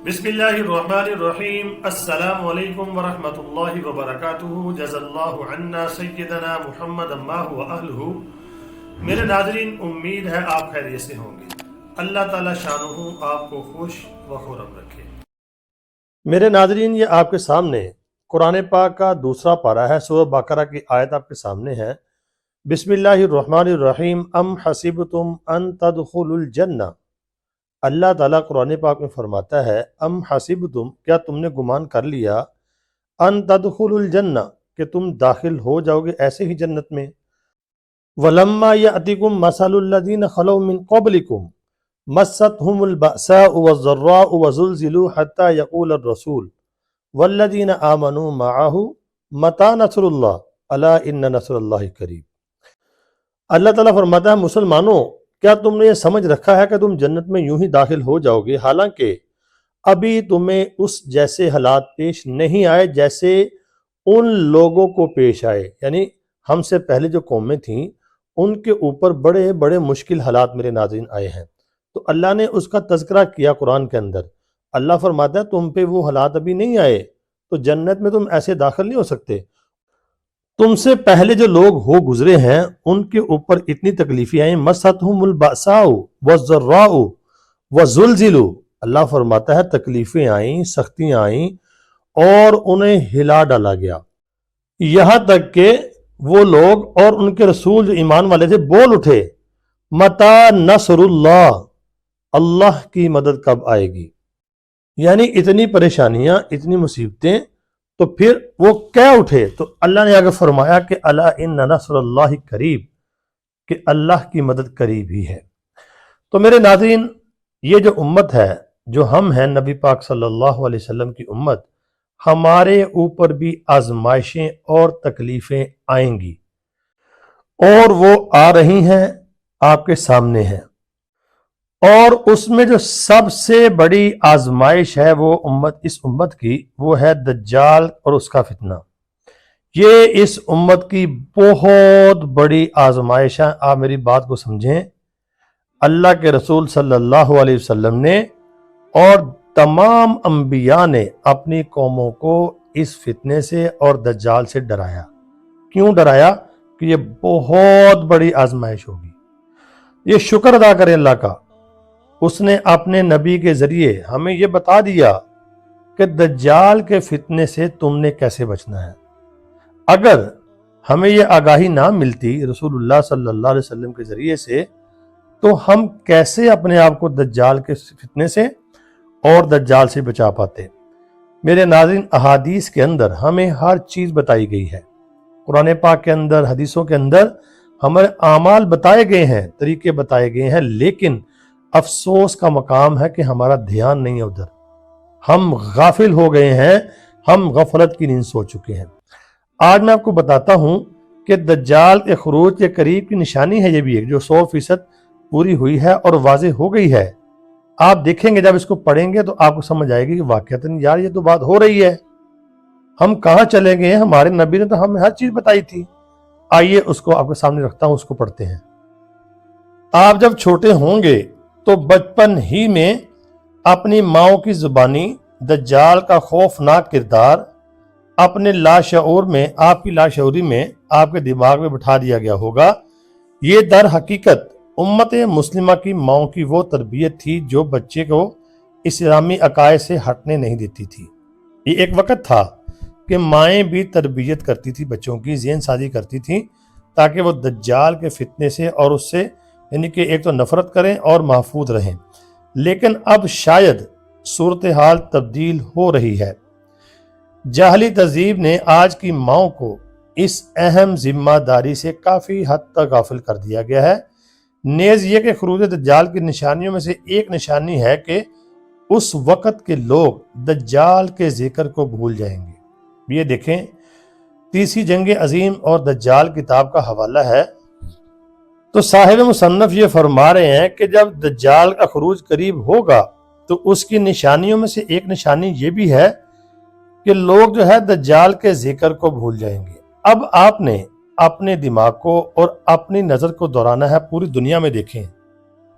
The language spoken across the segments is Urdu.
بسم اللہ الرحمن الرحیم۔ السلام علیکم ورحمۃ اللہ وبرکاتہ۔ جزا اللہ عنا سیدنا محمد اللہ و اہلہ۔ میرے ناظرین، امید ہے آپ خیریت سے ہوں گے۔ اللہ تعالیٰ شانہ آپ کو خوش و خرم رکھے۔ میرے ناظرین، یہ آپ کے سامنے قرآن پاک کا دوسرا پارہ ہے۔ سورہ بقرہ کی آیت آپ کے سامنے ہے۔ بسم اللہ الرحمن الرحیم۔ ام حسبتم ان تدخلوا الجنہ۔ اللہ تعالیٰ قرآن پاک میں فرماتا ہے، ام حسبتم، کیا تم نے گمان کر لیا، ان تدخلوا الجنہ، کہ تم داخل ہو جاؤ گے ایسے ہی جنت میں۔ ولما یأتکم مثل الذین خلو من قبلکم مستهم البأساء والضراء وزلزلوا حتى يقول الرسول والذین آمنوا معه متى نصر اللہ الا ان نصر اللہ قریب۔ اللہ تعالیٰ فرماتا ہے، مسلمانوں، کیا تم نے یہ سمجھ رکھا ہے کہ تم جنت میں یوں ہی داخل ہو جاؤ گے، حالانکہ ابھی تمہیں اس جیسے حالات پیش نہیں آئے جیسے ان لوگوں کو پیش آئے، یعنی ہم سے پہلے جو قومیں تھیں ان کے اوپر بڑے بڑے مشکل حالات میرے ناظرین آئے ہیں۔ تو اللہ نے اس کا تذکرہ کیا قرآن کے اندر۔ اللہ فرماتا ہے تم پہ وہ حالات ابھی نہیں آئے، تو جنت میں تم ایسے داخل نہیں ہو سکتے۔ تم سے پہلے جو لوگ ہو گزرے ہیں ان کے اوپر اتنی تکلیفیں آئیں، مستہم البأساء والضراء وزلزلوا، اللہ فرماتا ہے تکلیفیں آئیں، سختیاں آئیں اور انہیں ہلا ڈالا گیا، یہاں تک کہ وہ لوگ اور ان کے رسول جو ایمان والے تھے بول اٹھے، متی نصر اللہ، اللہ کی مدد کب آئے گی؟ یعنی اتنی پریشانیاں، اتنی مصیبتیں، تو پھر وہ کہہ اٹھے، تو اللہ نے آگے فرمایا کہ الا ان نصر اللہ قریب، کہ اللہ کی مدد قریب ہی ہے۔ تو میرے ناظرین، یہ جو امت ہے، جو ہم ہیں نبی پاک صلی اللہ علیہ وسلم کی امت، ہمارے اوپر بھی آزمائشیں اور تکلیفیں آئیں گی، اور وہ آ رہی ہیں، آپ کے سامنے ہیں۔ اور اس میں جو سب سے بڑی آزمائش ہے وہ اس امت کی، وہ ہے دجال اور اس کا فتنہ۔ یہ اس امت کی بہت بڑی آزمائش ہے۔ آپ میری بات کو سمجھیں، اللہ کے رسول صلی اللہ علیہ وسلم نے اور تمام انبیاء نے اپنی قوموں کو اس فتنے سے اور دجال سے ڈرایا۔ کیوں ڈرایا؟ کہ یہ بہت بڑی آزمائش ہوگی۔ یہ شکر ادا کریں اللہ کا، اس نے اپنے نبی کے ذریعے ہمیں یہ بتا دیا کہ دجال کے فتنے سے تم نے کیسے بچنا ہے۔ اگر ہمیں یہ آگاہی نہ ملتی رسول اللہ صلی اللہ علیہ وسلم کے ذریعے سے، تو ہم کیسے اپنے آپ کو دجال کے فتنے سے اور دجال سے بچا پاتے؟ میرے ناظرین، احادیث کے اندر ہمیں ہر چیز بتائی گئی ہے، قرآن پاک کے اندر، حدیثوں کے اندر ہمارے اعمال بتائے گئے ہیں، طریقے بتائے گئے ہیں، لیکن افسوس کا مقام ہے کہ ہمارا دھیان نہیں ہے ادھر، ہم غافل ہو گئے ہیں، ہم غفلت کی نیند سو چکے ہیں۔ آج میں آپ کو بتاتا ہوں کہ دجال کے خروج کے قریب کی نشانی ہے یہ بھی ایک، جو 100% پوری ہوئی ہے اور واضح ہو گئی ہے۔ آپ دیکھیں گے، جب اس کو پڑھیں گے تو آپ کو سمجھ آئے گی کہ واقعتاً یار یہ تو بات ہو رہی ہے، ہم کہاں چلے گئے ہیں، ہمارے نبی نے تو ہمیں ہر چیز بتائی تھی۔ آئیے اس کو آپ کے سامنے رکھتا ہوں، اس کو پڑھتے ہیں۔ آپ جب چھوٹے ہوں گے تو بچپن ہی میں اپنی ماؤں کی زبانی دجال کا خوفناک کردار اپنے لاشعور میں، آپ کی لاشعوری میں، آپ کے دماغ میں بٹھا دیا گیا ہوگا۔ یہ در حقیقت امت مسلمہ کی ماؤں کی وہ تربیت تھی جو بچے کو اسلامی عقائد سے ہٹنے نہیں دیتی تھی۔ یہ ایک وقت تھا کہ مائیں بھی تربیت کرتی تھی، بچوں کی ذہن سازی کرتی تھیں تاکہ وہ دجال کے فتنے سے اور اس سے، یعنی کہ ایک تو نفرت کریں اور محفوظ رہیں۔ لیکن اب شاید صورتحال تبدیل ہو رہی ہے۔ جاہلی تہذیب نے آج کی ماؤں کو اس اہم ذمہ داری سے کافی حد تک غافل کر دیا گیا ہے۔ نیز یہ کہ خروج دجال کی نشانیوں میں سے ایک نشانی ہے کہ اس وقت کے لوگ دجال کے ذکر کو بھول جائیں گے۔ یہ دیکھیں، تیسری جنگ عظیم اور دجال کتاب کا حوالہ ہے، تو صاحب مصنف یہ فرما رہے ہیں کہ جب دجال کا خروج قریب ہوگا تو اس کی نشانیوں میں سے ایک نشانی یہ بھی ہے کہ لوگ جو ہے دجال کے ذکر کو بھول جائیں گے۔ اب آپ نے اپنے دماغ کو اور اپنی نظر کو دورانا ہے، پوری دنیا میں دیکھیں،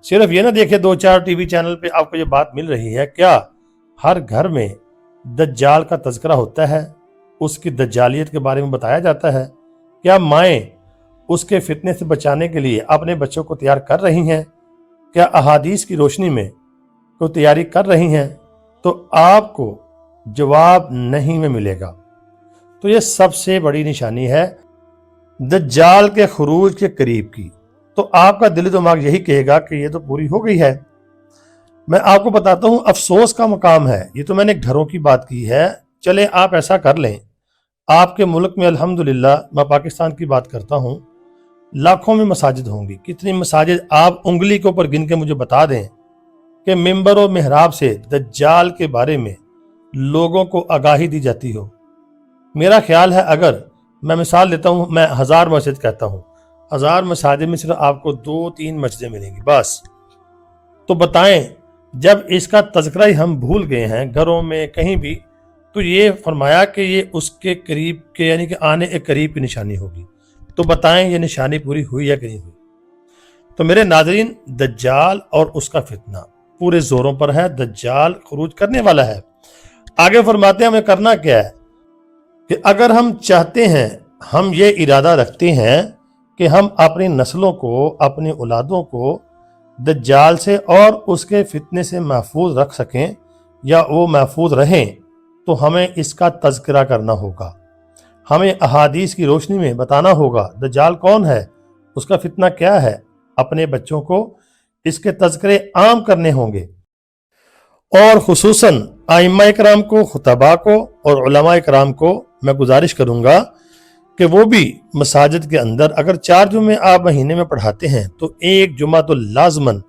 صرف یہ نہ دیکھیں 2-4 ٹی وی چینل پہ آپ کو یہ بات مل رہی ہے، کیا ہر گھر میں دجال کا تذکرہ ہوتا ہے، اس کی دجالیت کے بارے میں بتایا جاتا ہے؟ کیا مائیں اس کے فتنے سے بچانے کے لیے اپنے بچوں کو تیار کر رہی ہیں؟ کیا احادیث کی روشنی میں کوئی تیاری کر رہی ہیں؟ تو آپ کو جواب نہیں میں ملے گا۔ تو یہ سب سے بڑی نشانی ہے دجال کے خروج کے قریب کی۔ تو آپ کا دل و دماغ یہی کہے گا کہ یہ تو پوری ہو گئی ہے۔ میں آپ کو بتاتا ہوں افسوس کا مقام ہے، یہ تو میں نے گھروں کی بات کی ہے، چلے آپ ایسا کر لیں، آپ کے ملک میں الحمدللہ، میں پاکستان کی بات کرتا ہوں، لاکھوں میں مساجد ہوں گی۔ کتنی مساجد آپ انگلی کے اوپر گن کے مجھے بتا دیں کہ ممبر و محراب سے دجال کے بارے میں لوگوں کو آگاہی دی جاتی ہو۔ میرا خیال ہے، اگر میں مثال لیتا ہوں، میں 1000 مسجد کہتا ہوں، 1000 مساجد میں صرف آپ کو 2-3 مسجدیں ملیں گی بس۔ تو بتائیں، جب اس کا تذکرہ ہی ہم بھول گئے ہیں گھروں میں کہیں بھی، تو یہ فرمایا کہ یہ اس کے قریب کے یعنی کہ آنے ایک قریب کی نشانی ہوگی۔ تو بتائیں یہ نشانی پوری ہوئی یا کہ نہیں ہوئی؟ تو میرے ناظرین، دجال اور اس کا فتنہ پورے زوروں پر ہے، دجال خروج کرنے والا ہے۔ آگے فرماتے ہیں ہمیں کرنا کیا ہے کہ اگر ہم چاہتے ہیں، ہم یہ ارادہ رکھتے ہیں کہ ہم اپنی نسلوں کو، اپنی اولادوں کو دجال سے اور اس کے فتنے سے محفوظ رکھ سکیں یا وہ محفوظ رہیں، تو ہمیں اس کا تذکرہ کرنا ہوگا۔ ہمیں احادیث کی روشنی میں بتانا ہوگا دجال کون ہے، اس کا فتنہ کیا ہے۔ اپنے بچوں کو اس کے تذکرے عام کرنے ہوں گے، اور خصوصاً ائمہ کرام کو، خطباء کو اور علماء کرام کو میں گزارش کروں گا کہ وہ بھی مساجد کے اندر اگر 4 جمعے آپ مہینے میں پڑھاتے ہیں تو 1 جمعہ تو لازماً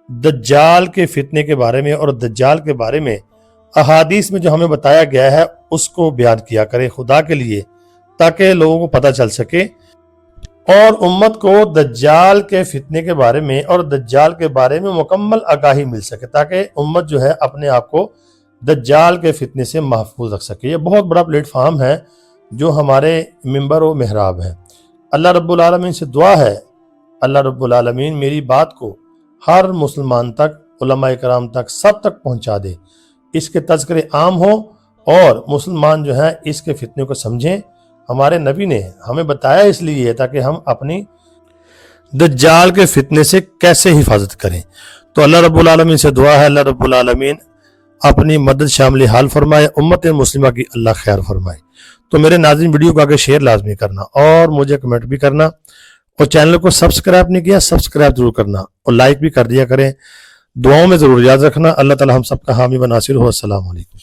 دجال کے فتنے کے بارے میں اور دجال کے بارے میں احادیث میں جو ہمیں بتایا گیا ہے اس کو بیان کیا کرے خدا کے لیے، تاکہ لوگوں کو پتہ چل سکے اور امت کو دجال کے فتنے کے بارے میں اور دجال کے بارے میں مکمل آگاہی مل سکے، تاکہ امت جو ہے اپنے آپ کو دجال کے فتنے سے محفوظ رکھ سکے۔ یہ بہت بڑا پلیٹ فارم ہے جو ہمارے ممبر و محراب ہے۔ اللہ رب العالمین سے دعا ہے، اللہ رب العالمین میری بات کو ہر مسلمان تک، علماء کرام تک، سب تک پہنچا دے، اس کے تذکرے عام ہوں اور مسلمان جو ہیں اس کے فتنے کو سمجھیں۔ ہمارے نبی نے ہمیں بتایا اس لیے ہے تاکہ ہم اپنی دجال کے فتنے سے کیسے حفاظت کریں۔ تو اللہ رب العالمین سے دعا ہے اللہ رب العالمین اپنی مدد شامل حال فرمائے، امت مسلمہ کی اللہ خیر فرمائے۔ تو میرے ناظرین، ویڈیو کو آگے شیئر لازمی کرنا اور مجھے کمنٹ بھی کرنا، اور چینل کو سبسکرائب نہیں کیا سبسکرائب ضرور کرنا اور لائک بھی کر دیا کریں۔ دعاؤں میں ضرور یاد رکھنا۔ اللہ تعالی ہم سب کا حامی و ناصر ہو۔ السلام علیکم۔